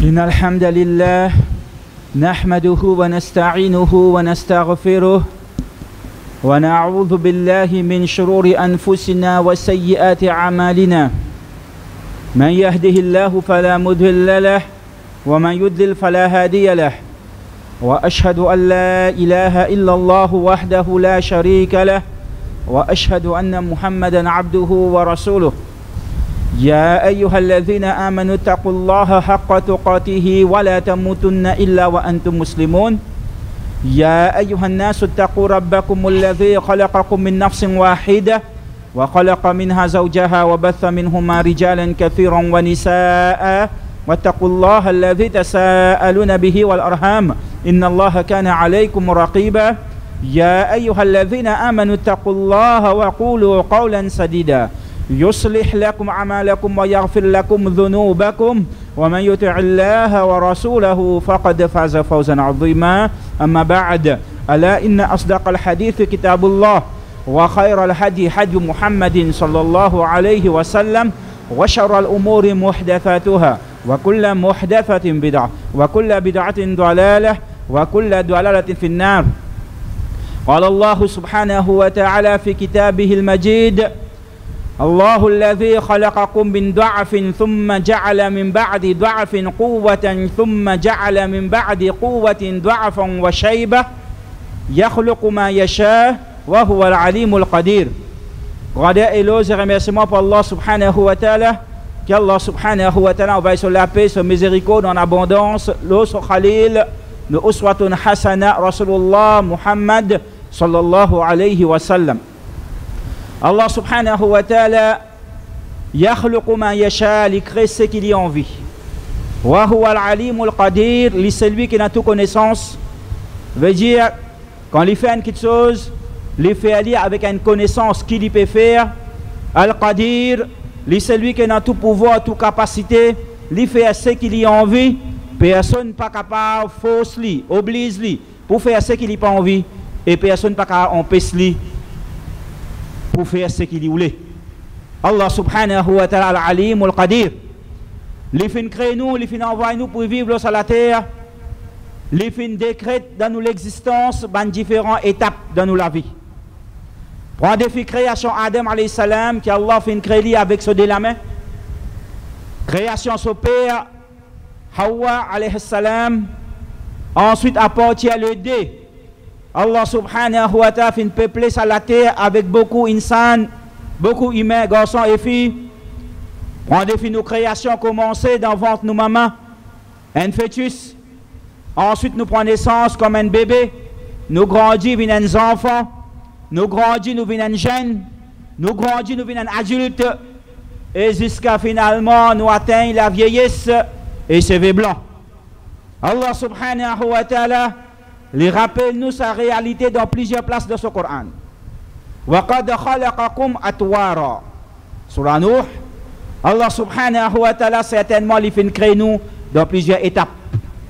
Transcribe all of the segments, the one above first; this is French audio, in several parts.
إن الحمد لله نحمده ونستعينه ونستغفره ونعوذ بالله من شرور أنفسنا وسيئات أعمالنا من يهده الله فلا مضل له ومن يضلل فلا هادي له وأشهد أن لا إله إلا الله وحده لا شريك له وأشهد أن محمدا عبده ورسوله يا أيها الذين آمنوا اتقوا الله حق تقاته ولا تموتن إلا وأنتم مسلمون يا أيها الناس اتقوا ربكم الذي خلقكم من نفس واحدة وخلق منها زوجها وبث منهما رجالا كثيرا ونساء واتقوا الله الذي تساءلون به والأرحام إن الله كان عليكم رقيبا يا أيها الذين آمنوا اتقوا الله وقولوا قولا سديدا يصلح لكم أعمالكم ويغفر لكم ذنوبكم ومن يطع الله ورسوله فقد فاز فوزا عظيما أما بعد ألا إن أصدق الحديث كتاب الله وخير الهدي هدي محمد صلى الله عليه وسلم وشر الأمور محدثاتها وكل محدثة بدعة وكل بدعة ضلالة وكل ضلالة في النار. قال الله سبحانه وتعالى في كتابه المجيد الله الذي خلقكم من ضعف ثم جعل من بعد ضعف قوة ثم جعل من بعد قوة ضعفا وشيبة يخلق ما يشاء وهو العليم القدير. Grandeur et louange et remerciements pour Allah subhanahu wa ta'ala. Qu'Allah subhanahu wa ta'ala envoie sur la paix, sur miséricorde en abondance, l'eau sur Khalil, le uswatun hasana, Rasulullah Muhammad sallallahu alayhi wa sallam. Allah subhanahu wa ta'ala yakhluqu ma yasha, il crée ce qu'il y a envie. Wa huwa al-alimul qadir, c'est lui qui a toute connaissance. Veut dire, quand il fait quelque chose, il fait aller avec une connaissance qu'il peut faire. Al-qadir, c'est lui qui a tout pouvoir, toute capacité. Il fait ce qu'il y a envie. Personne n'est pas capable de forcer lui, oblige lui pour faire ce qu'il n'a pas envie. Et personne n'est pas capable d'empêcher lui pour faire ce qu'il voulait. Allah subhanahu wa ta'ala al-alim al-qadir. Il fait créer nous, il fait envoyer nous pour vivre sur la terre. Il fait décrète dans nous l'existence, dans différentes étapes dans nous la vie. Prends défi création Adam alayhi salam, qui Allah fait créer avec ce de la main. Création son père, Hawa alayhi salam. Ensuite apporter le dé. Allah subhanahu wa ta'ala fait peupler sur la terre avec beaucoup d'insan, beaucoup humains, garçons et filles. Prends défi nos créations commencer dans le ventre de nos mamans, un fœtus. Ensuite nous prenons naissance comme un bébé. Nous grandissons, nous devenons un enfant. Nous grandissons, nous devenons un jeune. Nous grandissons, nous devenons un adulte. Et jusqu'à finalement nous atteignons la vieillesse et cheveux blancs. Allah subhanahu wa ta'ala les rappelle-nous sa réalité dans plusieurs places de ce Coran. وَقَدْ خَلَقَكُمْ أَطْوَارًا. Surah Nuh, Allah subhanahu wa ta'ala certainement il fait créer nous dans plusieurs étapes,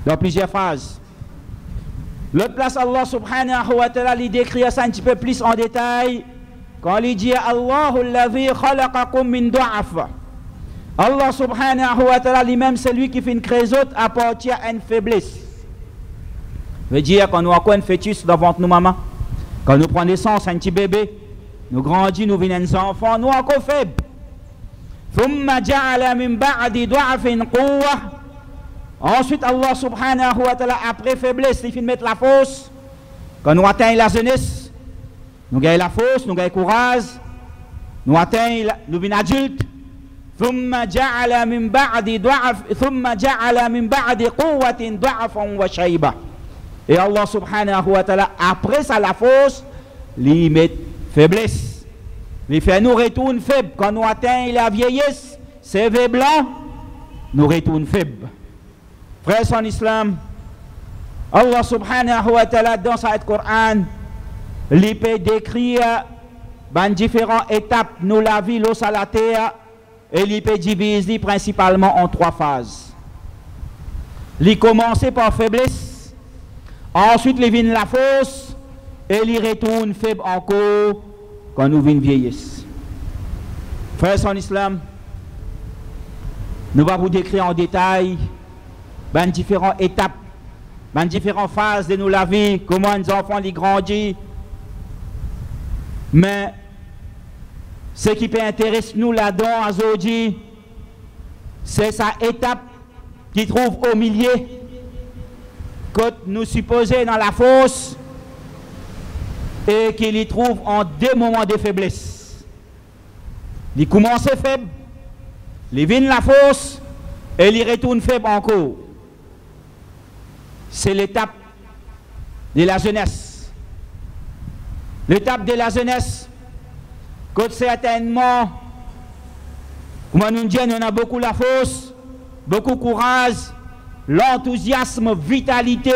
dans plusieurs phases. L'autre place Allah subhanahu wa ta'ala il décrit ça un petit peu plus en détail quand il dit Allahu alladhi khalaqakum min du'af. Allah subhanahu wa ta'ala lui-même c'est lui qui fait créer les autres à partir d'une faiblesse. Veut dire quand nous avons un fœtus dans le ventre de nos mamans, quand nous prenons naissance, un petit bébé, nous grandissons, nous devenons des enfants, nous sommes encore faibles. Ensuite, Allah subhanahu wa ta'ala, après faiblesse, il fait mettre la force. Quand nous atteignons la jeunesse, nous gagnons la force, nous gagnons le courage, nous atteignons, nous devenons adultes. ثم جعل من بعد قوة ضعفا وشيبة. Et Allah subhanahu wa ta'ala, après ça la force, il met faiblesse. Il fait nous retourne faibles. Quand nous atteignons la vieillesse, c'est blanc, nous retourne faibles. Frères en islam, Allah subhanahu wa ta'ala, dans sa Coran, il peut décrire dans différentes étapes, nous la vie, l'eau à la terre, et il peut diviser principalement en trois phases. Il commence par faiblesse. Ensuite, il vient la force et il retourne faible encore quand nous venons vieillesse. Frères en islam, nous allons vous décrire en détail ben, différentes étapes, ben, différentes phases de nous la vie, comment les enfants les grandissent. Mais ce qui peut intéresser nous là-dedans, aujourd'hui, c'est sa étape qui trouve au milieu, quand nous supposons dans la fosse, et qu'il y trouve en deux moments de faiblesse. Il commence faible, il vient la fosse, et il retourne faible encore. C'est l'étape de la jeunesse. L'étape de la jeunesse, quand certainement, comme nous disons, on a beaucoup la force, beaucoup de courage, l'enthousiasme, vitalité,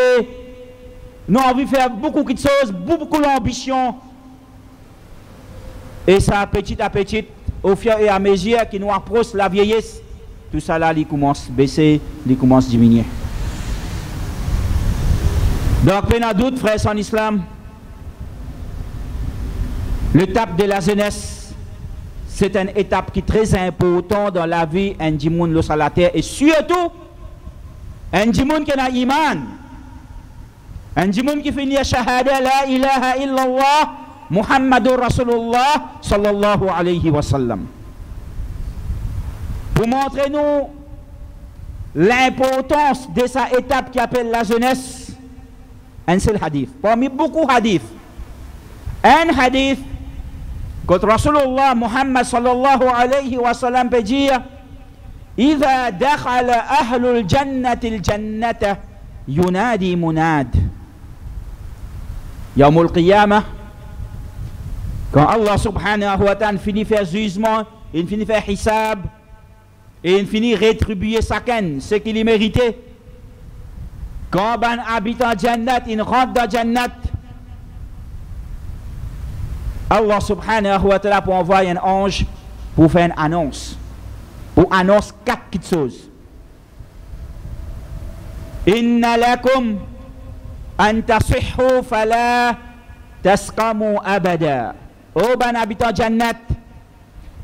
nous avons envie de faire beaucoup de choses, beaucoup d'ambition. Et ça, petit à petit, au fur et à mesure qui nous approche la vieillesse, tout ça là, il commence à baisser, il commence à diminuer. Donc, pas de doute, frères en islam, l'étape de la jeunesse, c'est une étape qui est très importante dans la vie d'un monde sur la terre, et surtout, un monde qui a iman, un monde qui finit à shahada la ilaha illallah Muhammadur Rasulullah sallallahu alayhi wa sallam. Pour montrer nous l'importance de cette étape qui appelle la jeunesse, un seul hadith, parmi beaucoup de hadiths, un hadith quand Rasulullah Muhammad sallallahu alayhi wa sallam peut dire إذا دخل أهل الجنة الجنة ينادي مناد يوم القيامة quand Allah subhanahu wa ta'ala finit faire jugement, il finit faire hisab et il finit rétribuer chacun ce qu'il méritait. Quand un habitant Jannat, il rentre dans Jannat, Allah subhanahu wa ta'ala pour envoyer un ange pour faire une annonce. Pour annoncer quatre choses. Inna lakum an tasihhu fala tasqamu abada. Oh ben habitant Jannat,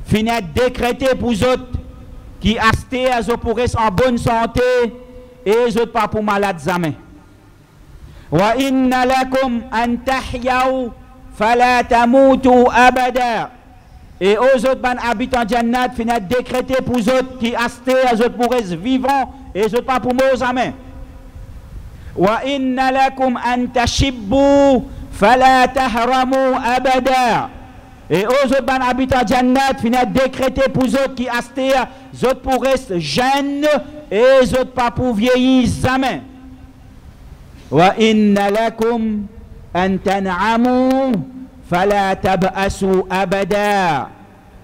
finit décrété pour eux qui asté à eux pour rester en bonne santé et eux pas pour malades jamais. Wa inna lakum an tahyaw fala tamutu abada. Et aux autres habitants Jannat finit décrété pour eux qui asté à eux pour rester vivants et eux pas pour mourir jamais. Wa inna lakum an tashibbu fala tahramu abada. Et aux autres habitants Jannat finit décrété pour eux qui asté à eux pour rester jeunes et eux autres pas pour vieillir jamais. Wa inna lakum an tan'amu fala tab'asu abada.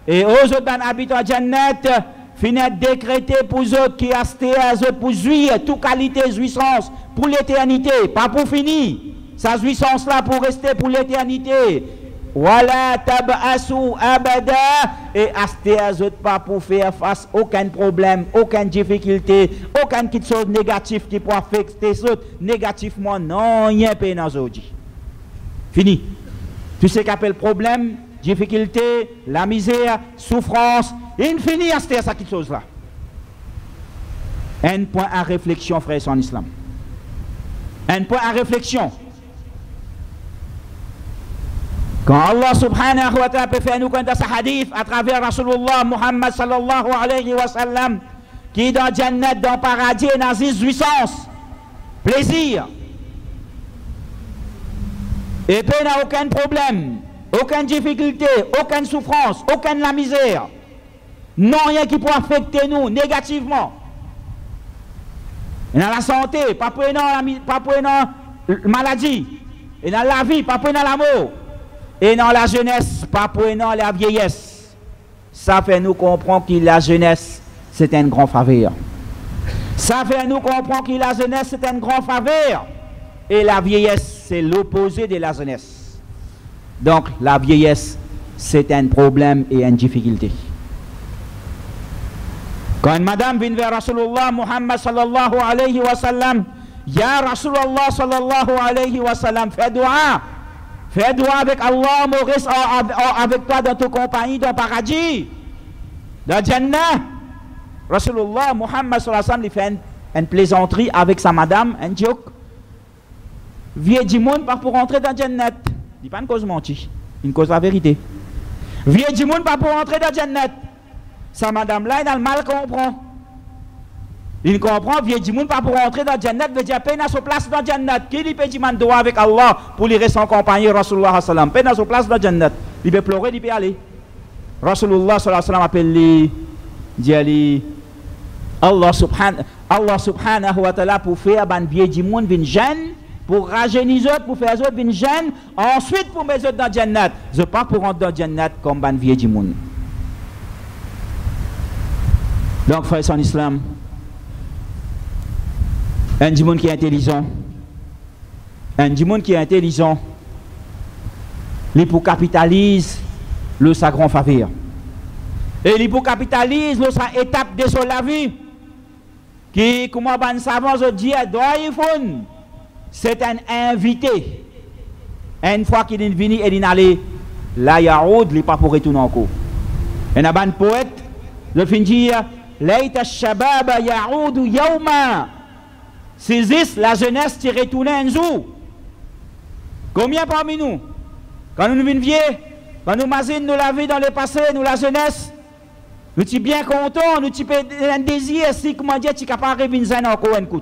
Et aux autres habitants Jannat finit décrété pour eux qui asté à eux pour jouir toute qualité jouissance pour l'éternité, pas pour finir. Sa jouissance là pour rester pour l'éternité. Wala tab'asu abada. Et asté à eux pas pour faire face à aucun problème, aucune difficulté, aucune petite chose négative qui peut affecter eux négativement. Non, rien pas dans aujourd'hui. Fini. Tout ce qu'on appelle problème, difficulté, la misère, souffrance, infini à cette petite chose-là. Un point à réflexion, frères en islam. Un point à réflexion. Quand Allah subhanahu wa ta'ala peut faire nous connaître ce hadith à travers Rasulullah Muhammad sallallahu alayhi wa sallam, qui est dans Jannat, dans le paradis, dans une jouissance, plaisir. Et puis, il n'y a aucun problème, aucune difficulté, aucune souffrance, aucune la misère. Non, rien qui peut affecter nous négativement. Et dans la santé, pas pour la maladie. Et dans la vie, pas pour la mort. Et dans la jeunesse, pas pour la vieillesse. Ça fait nous comprendre que la jeunesse, c'est un grand faveur. Ça fait nous comprendre que la jeunesse, c'est un grand faveur. Et la vieillesse, c'est l'opposé de la jeunesse. Donc, la vieillesse, c'est un problème et une difficulté. Quand une madame vient vers Rasulullah Muhammad sallallahu alayhi wa sallam, Ya Rasulullah sallallahu alayhi wa sallam, fais dua avec Allah, Maurice, avec toi dans ton compagnie, dans le paradis, dans le Jannah. Rasulullah Muhammad sallallahu alayhi wa sallam, il fait une plaisanterie avec sa madame, un joke. Vieux du monde pas pour rentrer dans Jannat. Il pas une cause mentie, une cause la vérité. Vieux du monde pas pour rentrer dans Jannat. Sa madame là, il a le mal comprend. Il comprend, vieux du monde pas pour rentrer dans Jannat, veut dire peine à sa place dans Jannat. Qui lui peut dire man doit avec Allah pour lui rester son compagnon Rasulullah sallam. Peine à sa place dans Jannat. Il peut pleurer, il peut aller. Rasulullah sallam appelle lui, dit Allah subhanahu wa ta'ala pour faire ban vieux du monde vin jeune, pour rajeunir autres, pour faire autres vin jeune, ensuite pour mettre autres dans Jannat. Je pas pour rentrer dans Jannat comme ban vieux du monde. Donc frère en islam, un du monde qui est intelligent, il pour capitalise le sa grand faveur. Et il pour capitalise le sa étape de son la vie. Qui, comment ban savant se dit, c'est un invité. Une fois qu'il est venu et il est allé, là yaoud, il n'est pas pour retourner encore. Et un ban poète, je finis dire, Laïta shababa yaoud yawma. C'est la jeunesse qui retourne un jour. Combien parmi nous, quand nous venons vieux, quand nous imaginons nous la vie dans le passé, nous la jeunesse, nous sommes bien contents, nous sommes un désir, si comment dire, tu es capable de revenir encore un coup.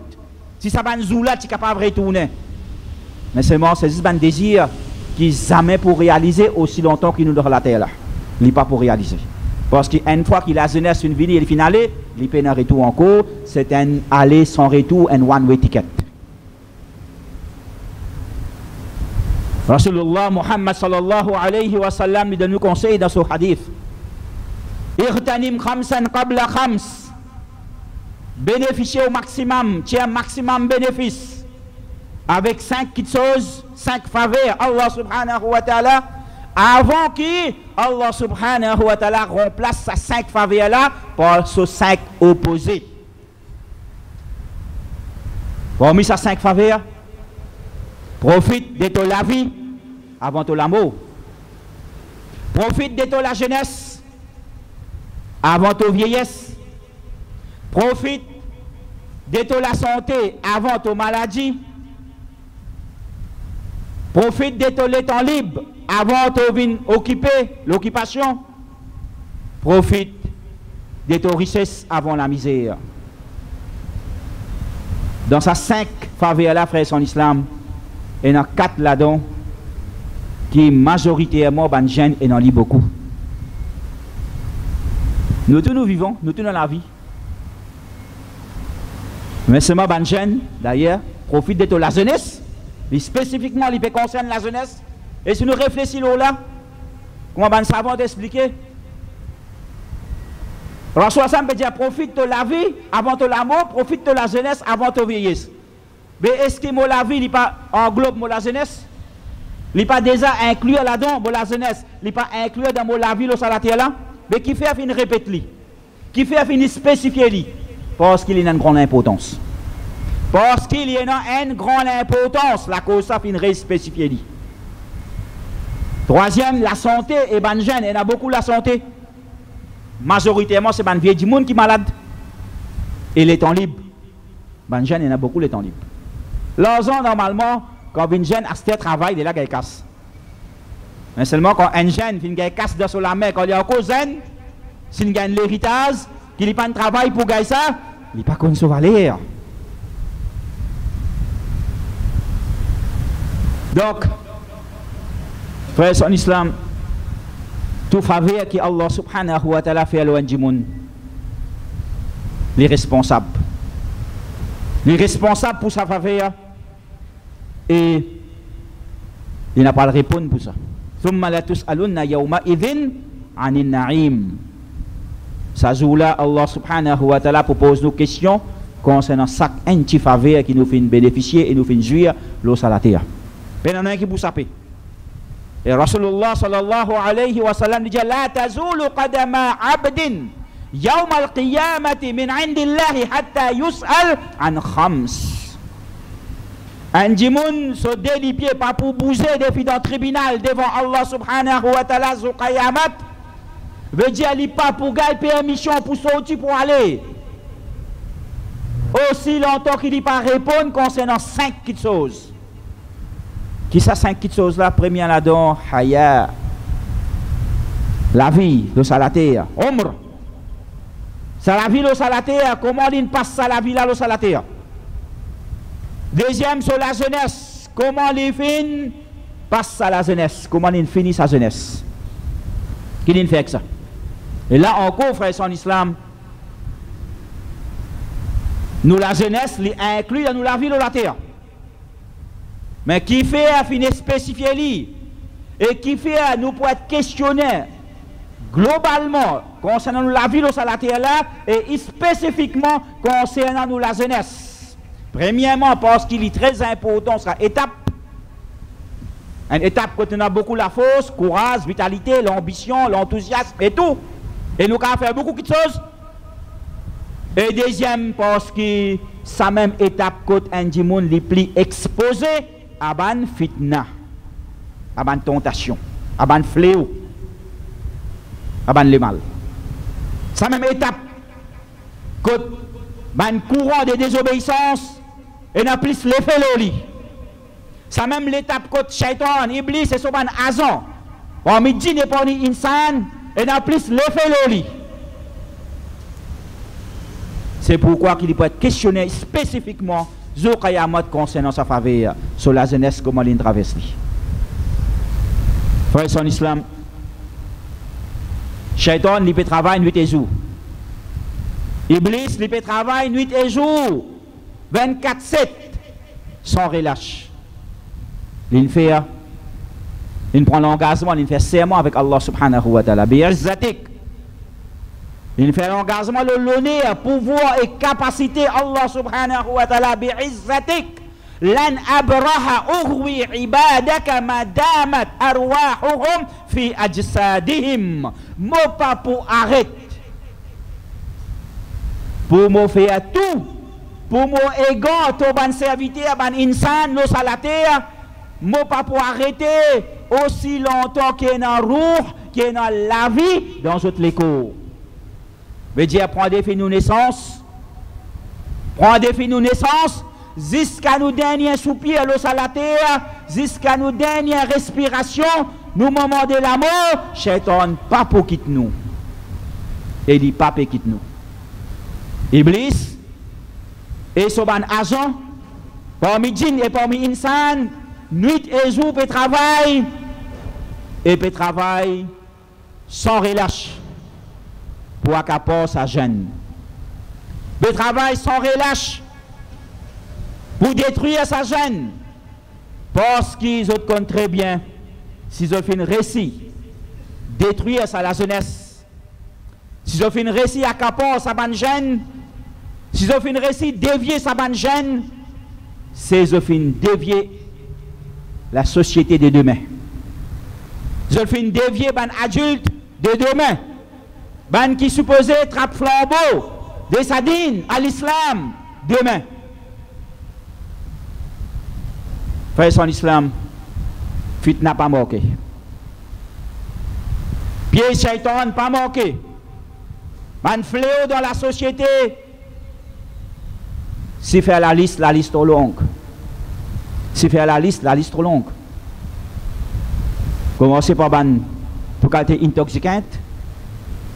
Si ça va nous jouer là, tu es capable de retourner. Mais seulement, c'est juste un désir qui n'est jamais pour réaliser aussi longtemps qu'il nous donne la terre là. Il n'est pas pour réaliser. Parce qu'une fois qu'il a la jeunesse, une vie, il finale, il peut un retour encore, c'est un aller sans retour, un one-way ticket. Rasulullah Muhammad sallallahu alayhi wa sallam lui donne nous conseil dans ce hadith. Irtanim khamsan qabla khams. Bénéficiez au maximum, tiens maximum bénéfice. Avec 5 petites choses, 5 faveurs, Allah subhanahu wa ta'ala. Avant que Allah subhanahu wa ta'ala remplace ces 5 faveurs là par ces 5 opposés. Parmi ces 5 faveurs, profite de ton la vie avant ton l'amour. Profite de ton la jeunesse avant ton vieillesse. Profite de ton la santé avant ton maladie. Profite de ton temps libre avant de occuper l'occupation. Profite de ton richesse avant la misère. Dans ces 5 faveurs-là, frères en islam, il y en a 4 là-dedans qui majoritairement ban jeunes et en lit beaucoup. Nous tous nous vivons, nous tous dans la vie. Mais seulement ban jeunes, d'ailleurs, profite de la jeunesse. Et spécifiquement, il peut concerner la jeunesse. Et si nous réfléchissons là, comment ban savant d'expliquer? Rasul Sam peut dire profite de la vie avant de l'amour, profite de la jeunesse avant de vieillesse. Mais est-ce que la vie n'est pas englobe la jeunesse? Il n'est pas déjà inclus là-dedans la jeunesse? Il n'est pas inclus dans la vie le salatier là? Mais qui fait une répéter? Qui fait une spécifier? Parce qu'il y a une grande importance. Parce qu'il y a une grande importance, la cause ça finit spécifier. Troisième, la santé et ban jeune, il y en a beaucoup la santé. Majoritairement, c'est ban vieux du monde qui est malade. Et les temps libres. Ban jeune, il y en a beaucoup les temps libres. L'argent, normalement, quand un jeune a ce travail, il est là qu'il casse. Mais seulement quand un jeune finit casse dans la main, quand il est encore jeune, s'il gagne l'héritage, qu'il n'a pas de travail pour gagner ça, il n'est pas connu sa valeur. Donc, frères en islam, tout faveur que Allah subhanahu wa ta'ala fait à l'ouan du monde, les responsables pour sa faveur, et il n'a pas de réponse pour ça. ثم لا تسألن يومئذ عن النعيم. Ça joue-là, Allah subhanahu wa ta'ala propose nos questions concernant chaque petit faveur qui nous fait bénéficier et nous fait jouir l'eau à la terre. Il y en a un qui vous sape. Et Rasulullah sallallahu alayhi wa sallam dit La tazulu qadama abdin yawm al-qiyamati min indillahi hatta yus'al an khams. Un djimoun se délipier pas pour bouger depuis dans le tribunal devant Allah subhanahu wa ta'ala au qayamat veut dire il pas pour gagner permission pour sortir pour aller Aussi longtemps qu'il n'y pas répondre concernant 5 petites choses. Qui ça 5 petites choses là? Première là-dedans, haya. La vie, le salater. Omr. Ça la vie, le salater. Comment il passe ça la vie là, le salater? Deuxième, sur la jeunesse. Comment il finit passe ça la jeunesse? Comment il finit sa jeunesse? Qui il fait avec ça? Et là encore, frère, en islam, nous la jeunesse, inclut dans nous la vie de la terre. Mais qui fait à finir spécifier lui et qui fait à nous pour être questionné globalement concernant nous la vie de la terre là et spécifiquement concernant nous la jeunesse. Premièrement, parce qu'il est très important, sera étape. Une étape qui a beaucoup la force, courage, vitalité, l'ambition, l'enthousiasme et tout. Et nous avons fait beaucoup de choses. Et deuxième, parce que sa même étape, quand un monde les plus exposé à ban fitna, à ban tentation, à ban fléau, à ban le mal. Sa même étape, quand ban courant de désobéissance, et n'a plus l'effet loli. Sa même l'étape, quand Shaitan, Iblis et son ban azan, en midi n'est pas ni insan, et n'a plus l'effet loli. C'est pourquoi qu'il peut être questionné spécifiquement Zoukayamot concernant sa faveur sur la jeunesse, comment il traverse. Frère son islam, Shaitan, il peut travailler nuit et jour. Iblis, il peut travailler nuit et jour, 24/7, sans relâche. Il fait, il prend l'engagement, il fait serment avec Allah subhanahu wa ta'ala. Bi'izzatik. Il fait l'engagement, l'honneur, pouvoir et capacité Allah subhanahu wa ta'ala bi'izzatik. Lan abraha ughwi ibadaka madamat arwahuhum fi ajsadihim. Mo pas pour arrêter. Pour me faire tout. Pour me égar tout ban serviteur, ban insan, lo salater. Mo pas pour arrêter aussi longtemps qu'il y a dans roue, qu'il y a dans la vie, dans toutes les cours. Mais Dieu prend des filles nous naissance, prend des filles nous naissance, jusqu'à nos derniers soupirs, l'eau à la terre, jusqu'à nos dernières respirations, nous moments de la mort, Shaitan, pas pour quitte nous. Et dit, pas quitte nous. Iblis, et son agent, parmi djinn et parmi insan, nuit et jour, peut travailler, et peut travailler sans relâche. Pour accaparer sa jeune. De travail sans relâche pour détruire sa jeune. Parce qu'ils ont compte très bien, s'ils ont fait un récit, détruire sa la jeunesse. S'ils ont fait un récit accaparer sa bonne jeune, s'ils ont fait un récit dévier sa bonne jeune, c'est ont fait dévier la société de demain. Ils ont fait dévier ban adulte de demain. Ban qui supposait trappe flambeau des sadines à l'islam demain. Frère son islam, fitna pas manqué. Piège Shaitan pas manqué. Ban fléau dans la société. Si faire la liste trop longue. Si faire la liste trop longue. Commencez par ban pour qualité intoxicante.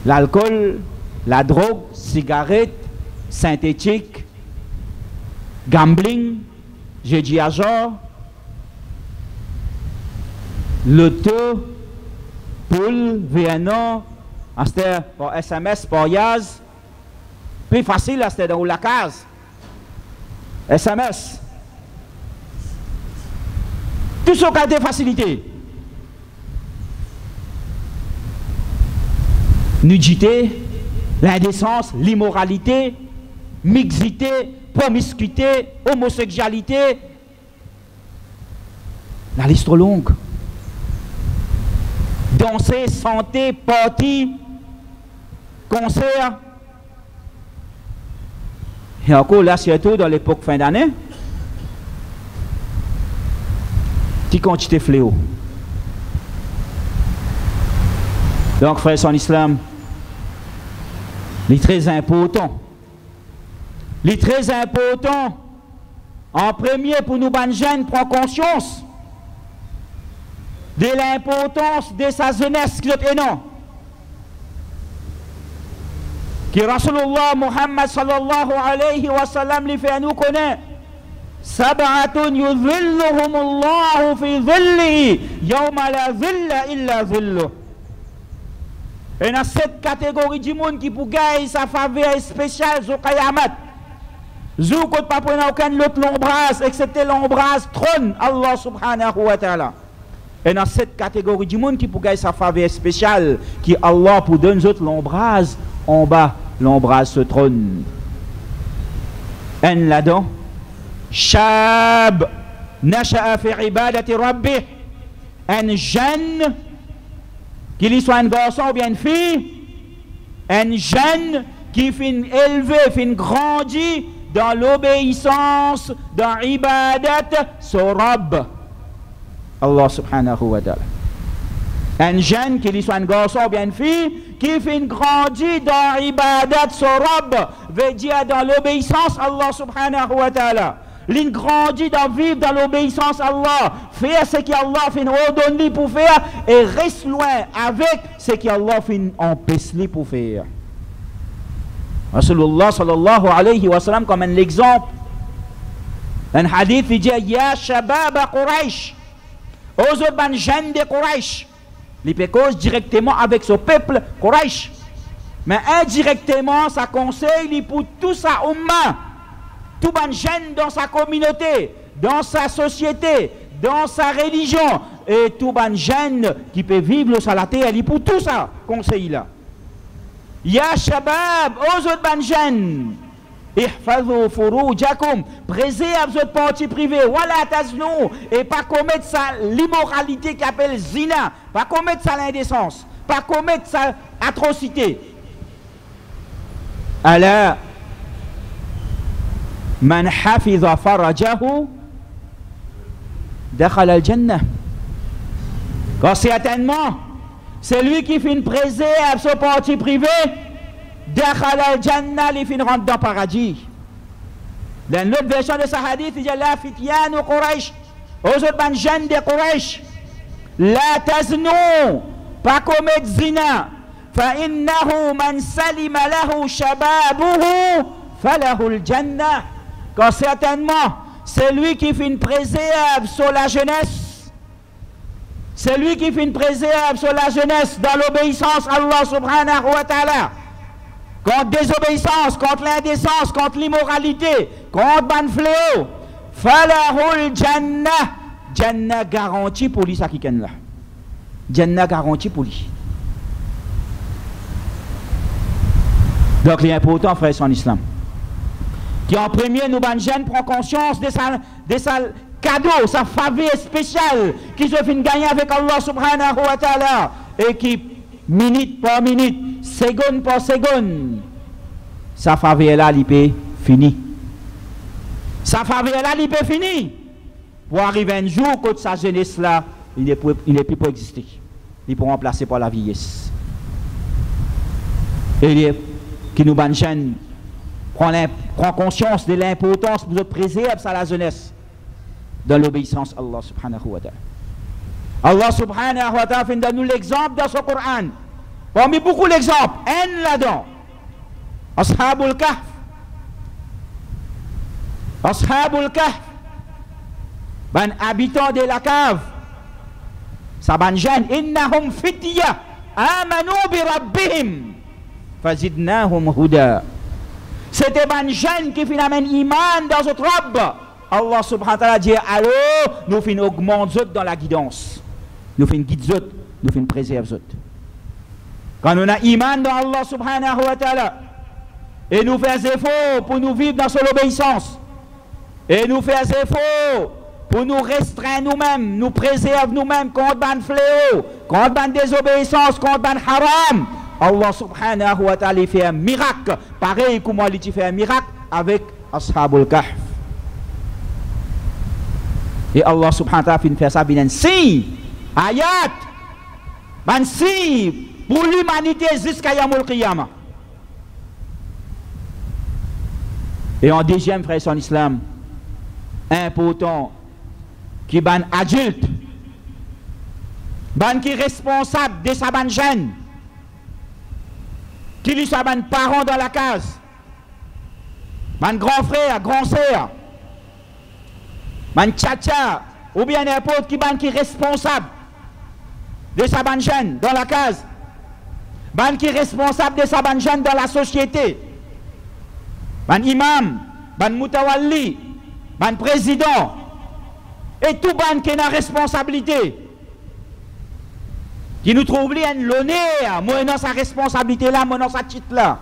L'alcool, la drogue, cigarette, synthétique, gambling, jeudi à genre, loto, poule, VNO, par SMS, par Yaz. Plus facile, c'était dans la case. SMS. Tout ce qui a été facilité. Nudité, l'indécence, l'immoralité, mixité, promiscuité, homosexualité. La liste trop longue. Danser, santé, party, concert. Et encore là, surtout dans l'époque fin d'année, petite quantité fléau. Donc, frère son islam, il est très important Il est très important, en premier pour nous, les jeunes, prendre conscience de l'importance de sa jeunesse qui est énorme. Qui Rasulullah Muhammad sallallahu alayhi wa sallam lui fait nous connaître. Sab'atun yudhilluhumullahu fi dhillihi yawma la dhilla illa dhilluh. Et dans cette catégorie du monde qui pour gagner sa faveur spéciale au Qayamat. Zou ne pas prendre aucun autre l'ombrage excepté l'ombrage trône Allah subhanahu wa ta'ala. Et dans cette catégorie du monde qui pour gagner sa faveur spéciale qui Allah pour donner autres l'ombrage en bas l'ombrage se trône. En là-dedans Shab nasha'a fi ibadati rabbih, un jeune qu'il soit un garçon ou bien une fille, un jeune qui finit élevé, finit grandi dans l'obéissance, dans l'ibadat, son Rabb, Allah subhanahu wa ta'ala. Un jeune qui soit un garçon ou bien une fille qui finit grandi dans l'ibadat, son Rabb, veut dire dans l'obéissance, Allah subhanahu wa ta'ala. L'in grandit dans vivre dans l'obéissance à Allah, faire ce qu'Allah fin ordonne pour faire et reste loin avec ce qu'Allah fin empêche pour faire. Rasulullah sallallahu alayhi wa sallam comme un exemple, un hadith il dit ya shabab Quraysh, aux autres jeunes de Quraysh, les pécos directement avec ce peuple Quraysh, mais indirectement ça conseille pour tout sa ummah. Tout ban jeune dans sa communauté, dans sa société, dans sa religion, et tout ban jeune qui peut vivre sur la terre, il pour tout ça, conseil là. Ya shabab, aux autres ban jeunes, ihfadhu furujakum, préserve votre partie privée, wala taznou, et pas commettre ça l'immoralité qui appelle zina, pas commettre ça l'indécence, pas commettre ça atrocité. Allah Man hafidha farajahu dakhala al-jannah. Car certainement, c'est lui qui finit préserve son parti privé, dakhala al-jannah, il finit rentre dans le paradis. Dans l'autre version de ce hadith, il dit la fityanu Quraysh, aux autres jeunes de Quraysh, la taznou, pas commettre zina, fa innahu man salima lahu shababuhu falahu al-jannah. Car certainement, c'est lui qui fait une préserve sur la jeunesse. C'est lui qui fait une préserve sur la jeunesse dans l'obéissance à Allah subhanahu wa ta'ala. Contre désobéissance, contre l'indécence, contre l'immoralité, contre ban fléau. Falahul jannah. Jannah garantie pour lui, ça qui est là. Jannah garantie pour lui. Donc, il est important, frère, en islam. Qui en premier, nous, ban jeunes, prend conscience de sa cadeau, sa faveur spéciale qui se fait gagner avec Allah subhanahu wa ta'ala et qui, minute par minute, seconde par seconde, sa faveur là, il peut finir. Sa faveur là, il peut finir. Pour arriver un jour, quand sa jeunesse là, il n'est plus pour exister. Il peut remplacer par la vieillesse. Et qui nous, ban jeunes, prend conscience de l'importance de préserver ça la jeunesse dans l'obéissance à Allah subhanahu wa ta'ala. Allah subhanahu wa ta'ala donne nous l'exemple dans son Coran. Parmi beaucoup d'exemples, un là-dedans. Ashabul Kahf. Ashabul Kahf. Ben habitants de la cave. Saban jan innahum fitya amanu bi rabbihim fazidnahum huda. C'était un jeune qui finalement iman dans notre Rabb. Allah subhanahu wa ta'ala dit alors nous fin augmenter dans la guidance. Nous fin guider, nous fin préserver. Quand on a iman dans Allah subhanahu wa ta'ala et nous faisons effort pour nous vivre dans son obéissance et nous faisons effort pour nous restreindre nous-mêmes, nous préserver nous-mêmes contre ban fléau, contre ban désobéissance, contre ban haram. Allah subhanahu wa ta'ala fait un miracle, pareil comme il fait un miracle avec Ashabul Kahf. Et Allah subhanahu wa ta'ala fait ça bien si ayat, ban si pour l'humanité jusqu'à Yamul Qiyamah. Et en deuxième, frère en islam, important, qui est adulte, qui est responsable de sa jeune, qui lui soit parent dans la case, grand frère, grand sœur, tcha-tcha, ou bien n'importe qui est responsable de sa jeune dans la case, qui est responsable de sa jeune dans la société, imam, moutawalli, président, et tout qui est dans responsabilité, qui nous trouve l'honneur, moi dans sa responsabilité là, moi dans sa titre là.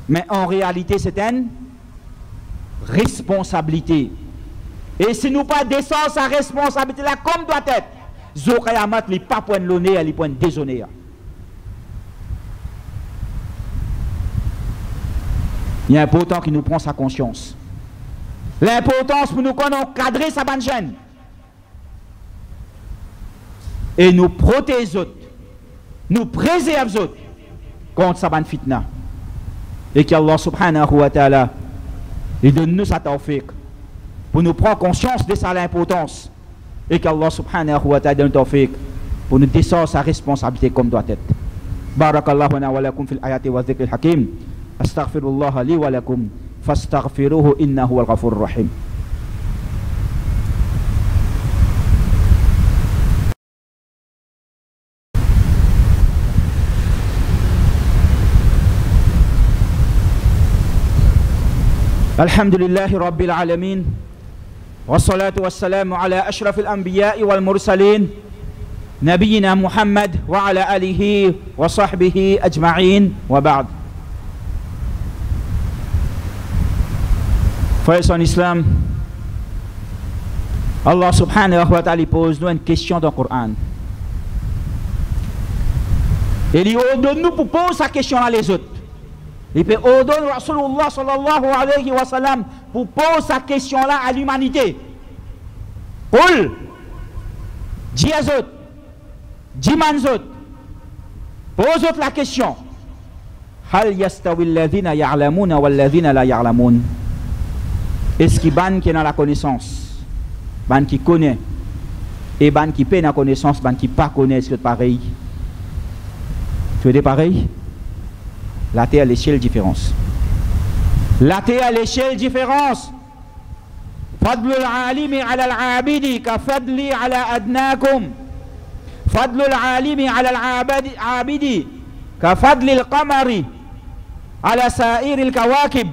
Mais en réalité, c'est une responsabilité. Et si nous pas descendons sa responsabilité là comme doit être, Zokayamat n'est pas pour l'honneur, il est pour déshonneur. Il est important qu'il nous prenne sa conscience. L'importance pour nous encadrer sa bonne jeune. Et nous protéger autres, nous préserver autres contre sa bonne fitna. Et qu'Allah subhanahu wa ta'ala donne-nous sa tawfiq pour nous prendre conscience de sa l'importance. Et qu'Allah subhanahu wa ta'ala donne tawfiq pour nous descendre sa responsabilité comme doit être. Barakallahu wa lakum fil ayati wa dhikril hakim. Astaghfirullah li wa lakum fastaghfiruhu innahu wal ghafurur rahim. Alhamdulillahi Rabbil Alamin. Wassalatu wassalamu ala ashrafil anbiya'i wal mursalin. Nabiyyina Muhammad wa ala alihi wa sahbihi ajma'in wa ba'd. Frères en islam, Allah subhanahu wa ta'ala pose nous une question dans le Coran. Et il ordonne nous pour poser sa question à les autres. Il peut ordonner Rasulullah sallallahu alayhi wa sallam pour poser sa question là à l'humanité. Paul, dis aux autres, dis aux autres, pose autres la question. Hal yastawi alladhina ya'lamuna wal ladhina la ya'lamun. Est-ce qu'il ban qui est dans la connaissance, ban qui connaît, et ban qui paie dans la connaissance, ban qui pas connaît, est-ce que c'est pareil? Tu veux dire pareil? La terre à l'échelle différence. La terre à l'échelle différence. Fadlul alimi ala al-abidi ka fadli ala adnakum. Fadlul alimi ala al-abidi ka fadli al-qamari ala sa'ir al-kawakib.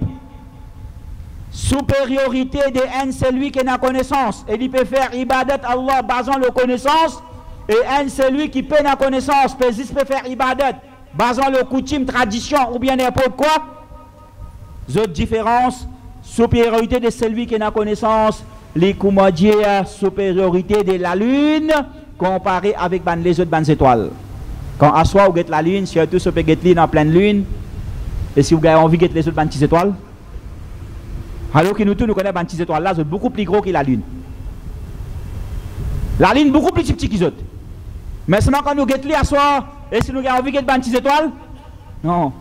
Supériorité de un celui qui a connaissance et il peut faire ibadat Allah basant la connaissance, et un celui qui peut la connaissance peut faire ibadat basant le coutume, tradition ou bien n'importe quoi. Autre différence, supériorité de celui qui a la connaissance, les commodiers, supériorité de la lune comparé avec les autres étoiles. Quand à soi vous guettez la lune, surtout si vous guettez en pleine lune, et si vous avez envie de guetter les autres petites étoiles, alors que nous tous nous connaissons les petites étoiles là, c'est beaucoup plus gros que la lune. La lune beaucoup plus petite que les autres. Mais seulement quand nous guettons à soi, et si nous avons envie de guetter les petites étoiles, non,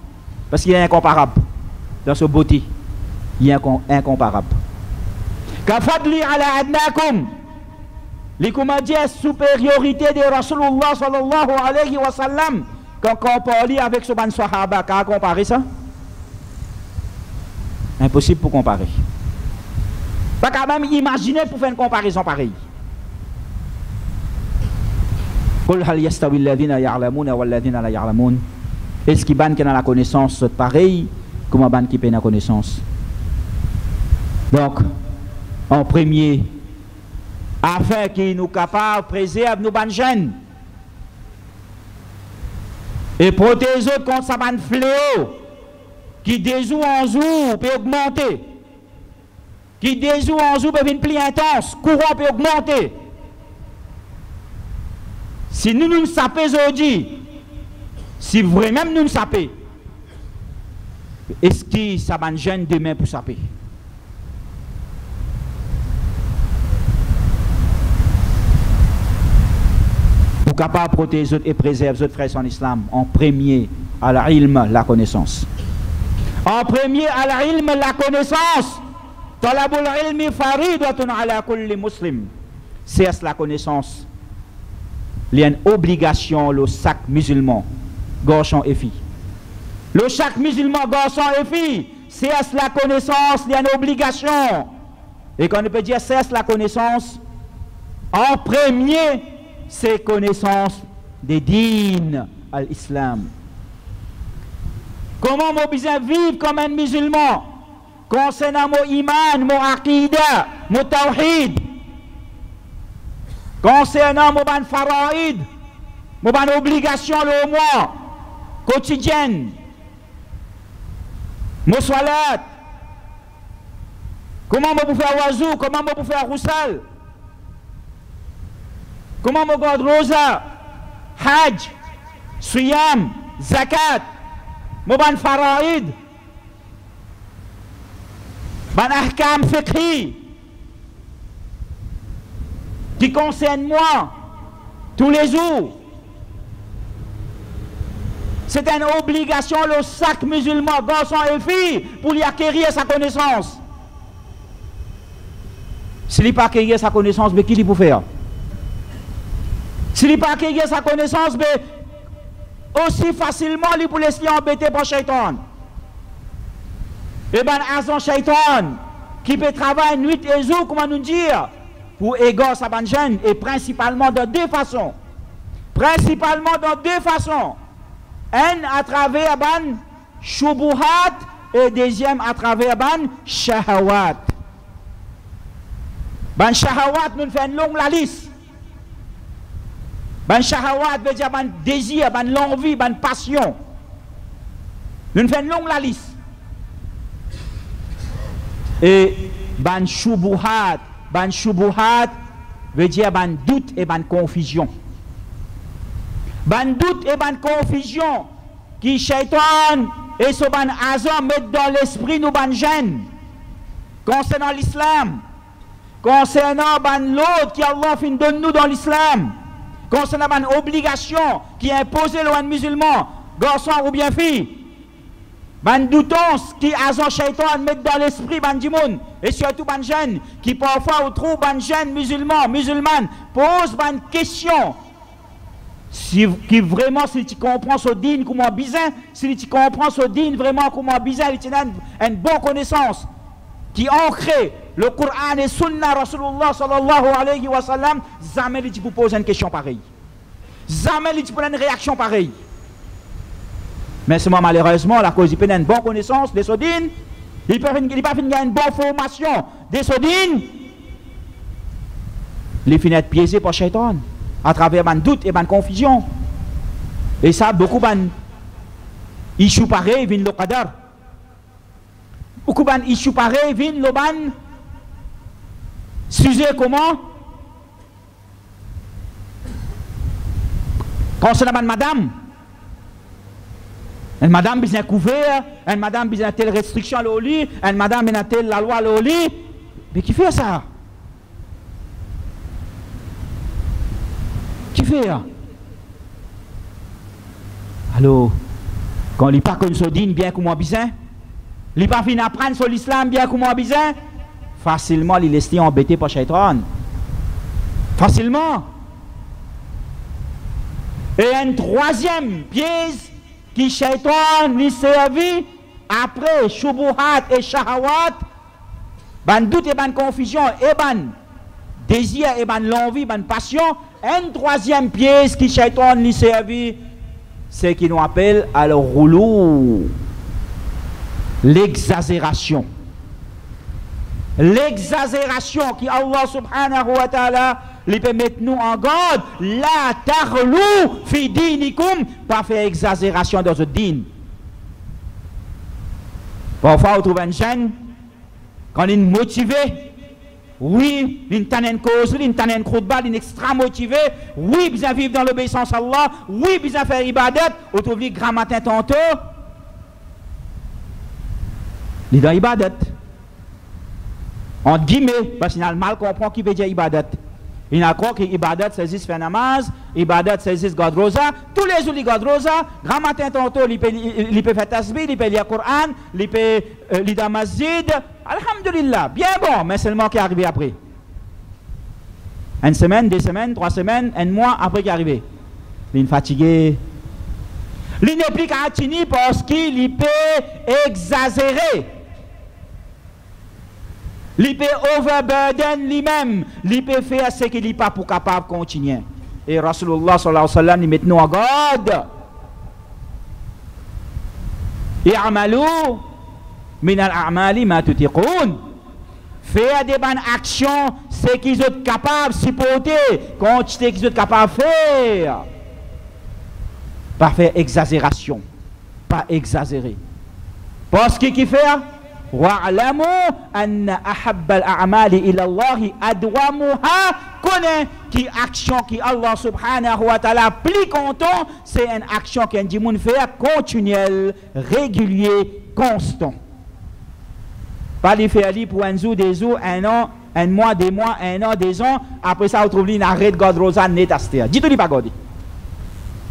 parce qu'il est incomparable dans ce beauté. Il est incomparable. Kafadli ala adnakum. Les commandants supériorité de Rasulullah sallallahu alayhi wa sallam, quand on parle avec ce ban sahaba, quand on compare ça, impossible pour comparer. Pas quand même imaginer pour faire une comparaison pareille. Qul hal yastawi alladhina ya'lamuna wal ladhina la ya'lamun. Est-ce qu'il ban qui a la connaissance pareil comme un ban qui n'a la connaissance? Donc, en premier, afin qu'il nous capable de préserver nos bonnes jeunes et protéger contre sa bonne fléau qui de jour en jour peut augmenter, qui de jour en jour peut devenir plus intense, courant peut augmenter. Si nous nous sapons aujourd'hui, si vraiment nous nous sapons, est-ce que ça va jeune demain pour saper? Pour capable de protéger et préserver les autres frères en islam, en premier, à la ilm, la connaissance. En premier, al-ilm, la connaissance. Talabul ilmi faridatun ala kulli muslim. C'est la connaissance. Il y a une obligation, le chaque musulman, garçon et fille. Le chaque musulman, garçon et fille, c'est la connaissance, il y a une obligation. Et quand on peut dire c'est la connaissance, en premier, c'est connaissance des dînes à l'islam. Comment on besoin vivre comme un musulman concernant mon iman, mon aqida, mon tawhid, concernant mon ban faraïd, mon ban obligation le mois quotidienne, mon salat, comment on peut faire wazou, comment on peut faire roussal, comment on garde rosa, hajj, siyam, zakat, mon ban faraïd, ban ahkam fiqhi qui concerne moi tous les jours. C'est une obligation, le chaque musulman, garçon et fille, pour lui acquérir sa connaissance. S'il n'a pas acquérir sa connaissance, mais qui il peut faire? S'il n'a pas acquérir sa connaissance, mais aussi facilement, il peut laisser embêter par Shaitan. Et bien, azan Shaitan, qui peut travailler nuit et jour, comment nous dire, pour égarer sa bonne jeune, et principalement de deux façons. Principalement de deux façons. Un à travers ban shubuhat et deuxième à travers ban shahawat. Ban shahawat nous fait une longue la liste. Ban shahawat veut dire ban désir, ban l'envie, ban passion. Nous fait une longue la liste. Et ban shubuhat veut dire ban doute et ban confusion. Ban doute et ban confusion qui Shaitan et ce ban azam mettent dans l'esprit nous ban jeunes concernant l'islam, concernant ban l'autre qui Allah fin donne nous dans l'islam, concernant ban obligation qui est imposée le musulman, garçon ou bien fille, ban doutance qui azam Shaitan mettent dans l'esprit ban dimoun et surtout ban jeunes qui parfois ou trouve ban jeunes musulmanes pose ban question. Si tu comprends ce dîne comment bizarre, si tu comprends ce dîne vraiment comment bizarre, tu as une bonne connaissance qui ancre le Coran et Sunna Rasulullah sallallahu alayhi wa sallam, jamais tu peux poser une question pareille. Jamais tu peux une réaction pareille. Mais c'est moi malheureusement, la cause il peut une bonne connaissance de ce dîne, il peut pas finir une bonne formation de ce dîne, il finit être piégé par Shaitan à travers ban doute et ban confusion. Et ça, beaucoup ban issue pareil viennent le qadar. Beaucoup ban issue pareil viennent le ban sujet comment concernant ban madame. Une madame besoin couvert, une madame besoin telle restriction au lit, une madame besoin telle la loi au lit. Mais qui fait ça? Qui fait? Alors, quand il n'est pas comme ce dîne bien comme moi bizarre, il n'est pas fini d'apprendre sur l'islam bien comme moi bizarre, facilement il laisse embêté par Shaitan. Facilement. Et un troisième piège qui Shaitan lui servi après shubuhat et shahawat, ban doute et ban confusion et ban désir et ban l'envie, ban passion. Un troisième pièce qui Shaitan lui servi, c'est qu'il nous appelle al-ghulou, l'exagération. L'exagération qui Allah subhanahu wa ta'ala lui permet nous en garde, la tarlou fi dinikum, pas faire exagération dans ce din. Parfois on trouve un jeune, quand il est motivé, oui, il y a une cause, il y a une khutbah, il est extra motivé. Oui, il vivre dans l'obéissance à Allah. Oui, il faire ibadat. On trouve lui grand matin tantôt. Il est dans ibadat. Entre guillemets, parce qu'il a le mal comprend qui veut dire ibadat. Il a cru que ibadat, c'est juste faire namaz, ibadat c'est God rosa, tous les jours il God rosa, grand matin tantôt il peut faire tasbih, il peut lire Coran, il peut lire dans masjid, alhamdulillah, bien bon, mais seulement qui est arrivé après. Une semaine, 2 semaines, 3 semaines, un mois après qui est arrivé. Il est fatigué. Il n'est plus qu'à tenir parce qu'il peut exagérer. Il peut overburden lui-même. Il peut faire ce qu'il n'est pas pour capable de continuer. Et Rasulullah sallallahu alayhi wa sallam, il met nous en garde. I'amalu min al-a'mali ma tutiqoun. Faire des bonnes actions, ce qu'ils sont capables de supporter, quantité qu'ils sont capables de faire. Pas faire exagération, pas exagérer. Parce qu'il fait wa'lamu anna ahabba al-a'mali ila Allah adwamuha, connaît qui action qui Allah subhanahu wa ta'ala plus content, c'est une action qu'un dimoun fait continuelle, régulier, constant. Pas les faire pour un jour, des jours, un an, un mois, des mois, un an, des ans, après ça on trouve une arrête God Rosa net astéa. Dis-tu pas garder.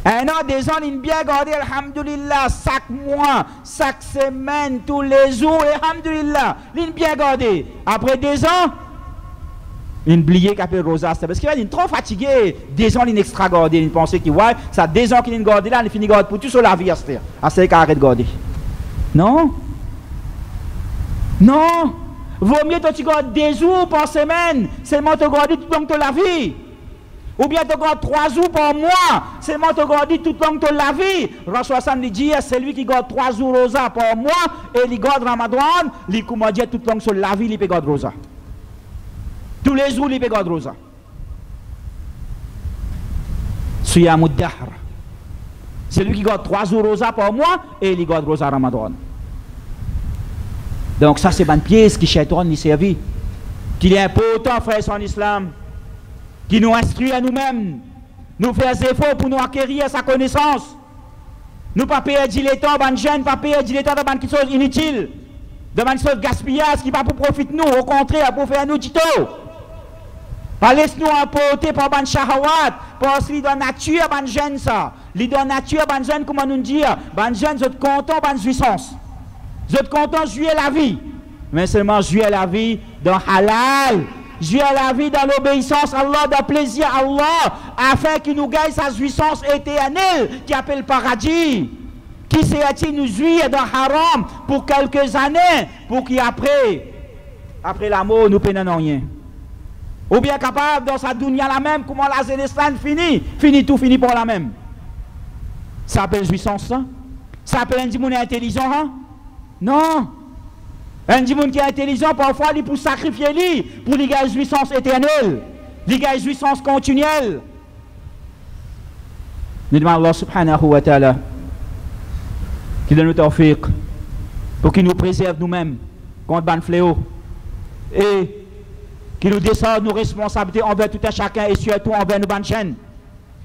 Un an, des ans, il bien gardé, alhamdulillah, chaque mois, chaque semaine, tous les jours, alhamdulillah, il bien gardé. Après 2 ans, il oublié qu'il appelle Rosa, parce qu'il est trop fatigué. 2 ans, il est extra gardé, il pensait qu'il ouais, ça 2 ans qu'il est gardé là, il finit gardé pour tout sur la vie, c'est qu'il arrête de garder. Non? Non! Vaut mieux que tu gardes 2 jours par semaine, seulement te garder tout le long de la vie. Ou bien tu gardes 3 jours par mois, seulement te garder tout le long de la vie. Rasul dit, c'est lui qui garde 3 jours rosa par mois et il garde Ramadan, il commande tout le long de la vie, il peut garder rosa. Tous les jours, il peut garder rosa. Siyamud dahr. C'est lui qui garde 3 jours rosa par mois et il garde rosa Ramadan. Donc ça c'est une pièce qui Shaitan nous servit, qu'il est important frère en islam, qui nous instruit à nous-mêmes, nous fait des efforts pour nous acquérir sa connaissance, nous pas perdre le temps, ban jeune, pas perdre le temps dans des choses inutiles, dans des choses gaspillage qui pas pour profiter nous, au contraire pour faire nous du tout. Pas laisse-nous emporter par ban shahawat, parce qu'il doit nature ban jeune ça, il doit nature ban jeune comment nous dire, ban jeune vous êtes content ban jouissance. Vous êtes content de jouer la vie, mais seulement jouer la vie dans halal, jouer la vie dans l'obéissance à Allah, dans le plaisir à Allah, afin qu'il nous gagne sa jouissance éternelle, qui appelle paradis. Qui sait-il nous jouir dans haram pour quelques années, pour qu'après, après la mort, nous peinons rien. Ou bien capable dans sa dunya la même, comment la Zélestan finit tout, finit pour la même. Ça appelle jouissance, ça? Ça appelle un dimoun intelligent, hein? Non. Un dimoun qui est intelligent, parfois, il peut sacrifier lui pour lui gagner jouissance éternelle, lui gagner jouissance continuelle. Nous demandons Allah subhanahu wa ta'ala qu'il donne nous tawfiq pour qu'il nous préserve nous-mêmes contre ban fléau et qu'il nous descende nos responsabilités envers tout un chacun et surtout envers nos ban chaînes.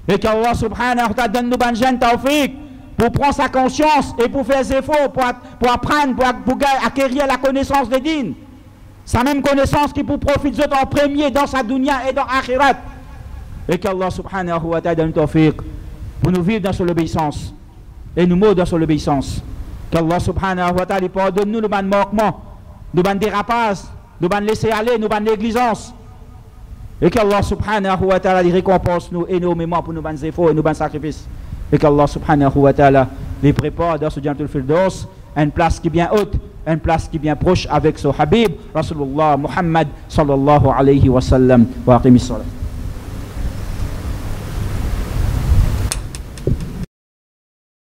Et qu'Allah subhanahu wa ta'ala donne nous ban chaînes tawfiq pour prendre sa conscience et pour faire des efforts, pour apprendre, pour acquérir la connaissance des dînes. Sa même connaissance qui pour profiter en premier dans sa dunya et dans l'akhirat. Et qu'Allah subhanahu wa ta'ala donne tawfiq pour nous vivre dans son obéissance et nous mourir dans son obéissance. Qu'Allah subhanahu wa ta'ala pardonne nous ban manquement, nous ban dérapage, nous ban laisser aller, nous ban négligence. Et qu'Allah subhanahu wa ta'ala récompense nous énormément pour nous ban efforts et nous ban sacrifices. Et qu'Allah subhanahu wa ta'ala les prépare dans ce Jannatul Firdaus, une place qui est bien haute, une place qui est bien proche avec son Habib, Rasulullah Muhammad sallallahu alayhi wa sallam. Wa aqimis salat.